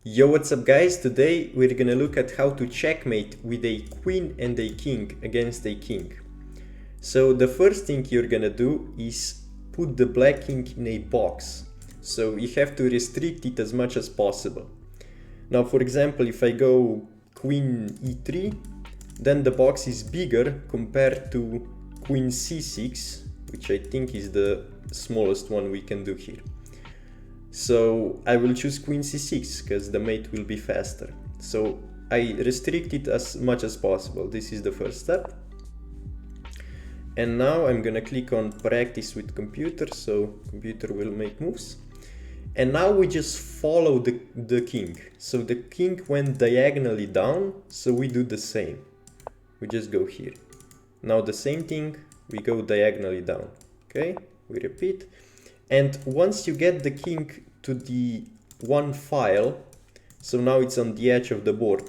Yo, what's up guys? Today we're gonna look at how to checkmate with a queen and a king against a king. So the first thing you're gonna do is put the black king in a box. So you have to restrict it as much as possible. Now for example, if I go queen e3, then the box is bigger compared to queen c6, which I think is the smallest one we can do here. So I will choose queen c6 because the mate will be faster. So I restrict it as much as possible. This is the first step. And now I'm gonna click on practice with computer, so computer will make moves. And now we just follow the king. So the king went diagonally down, so we do the same. We just go here. Now the same thing, we go diagonally down. Okay, we repeat. And once you get the king to the one file, so now it's on the edge of the board,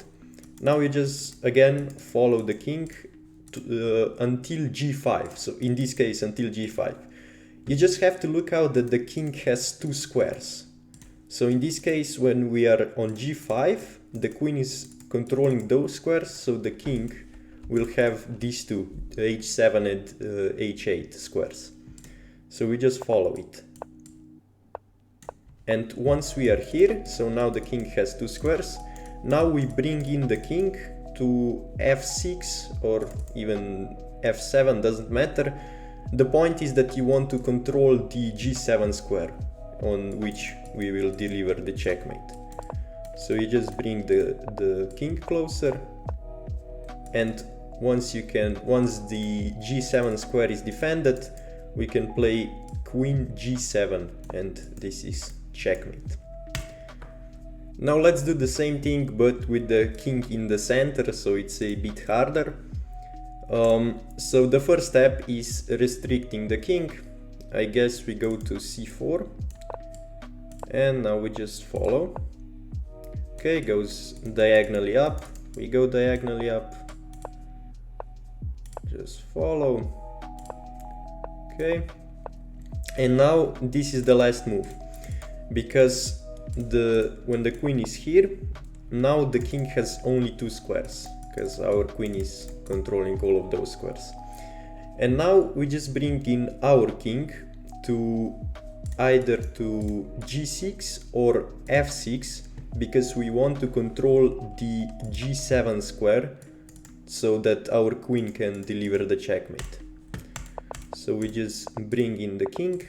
now you just again follow the king to, until g5. So in this case, until g5. You just have to look out that the king has two squares. So in this case, when we are on g5, the queen is controlling those squares, so the king will have these two, h7 and h8 squares. So we just follow it. And once we are here, so now the king has two squares, now we bring in the king to f6 or even f7, doesn't matter. The point is that you want to control the g7 square on which we will deliver the checkmate. So you just bring the king closer, and once the g7 square is defended, we can play queen g7, and this is checkmate. Now let's do the same thing but with the king in the center, so it's a bit harder. So the first step is restricting the king. I guess we go to c4 and now we just follow. Okay, goes diagonally up, we go diagonally up, just follow. Okay, and now this is the last move, because when the queen is here, now the king has only two squares, because our queen is controlling all of those squares. And now we just bring in our king to either to g6 or f6, because we want to control the g7 square so that our queen can deliver the checkmate. So we just bring in the king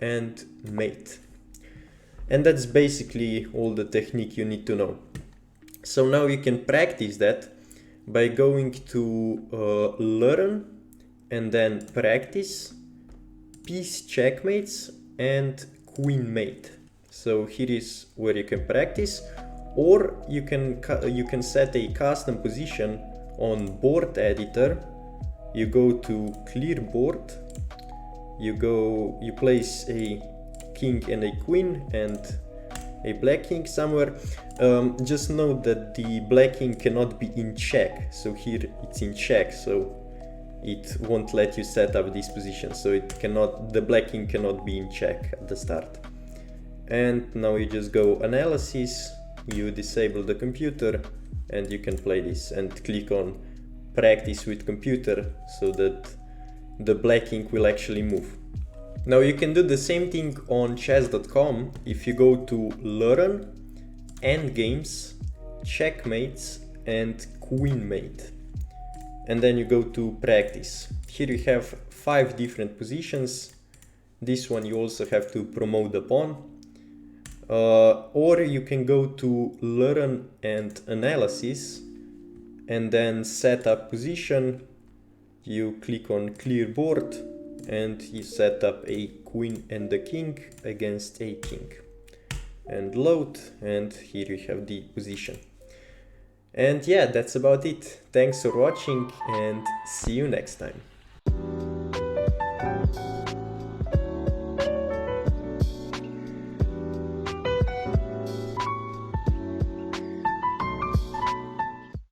and mate. And that's basically all the technique you need to know. So now you can practice that by going to learn and then practice, piece checkmates and queen mate. So here is where you can practice, or you can set a custom position on board editor. You go to clear board, you place a king and a queen and a black king somewhere. Just note that the black king cannot be in check, so here it's in check, so it won't let you set up this position, so the black king cannot be in check at the start. And now you just go analysis, you disable the computer, and you can play this, and click on practice with computer so that the black king will actually move. Now you can do the same thing on chess.com. If you go to learn, endgames, checkmates and queen mate, and then you go to practice. Here you have 5 different positions. This one you also have to promote the pawn. Or you can go to learn and analysis and then set up position. You click on clear board and you set up a queen and the king against a king, and load, and here you have the position. And yeah, that's about it. Thanks for watching and see you next time.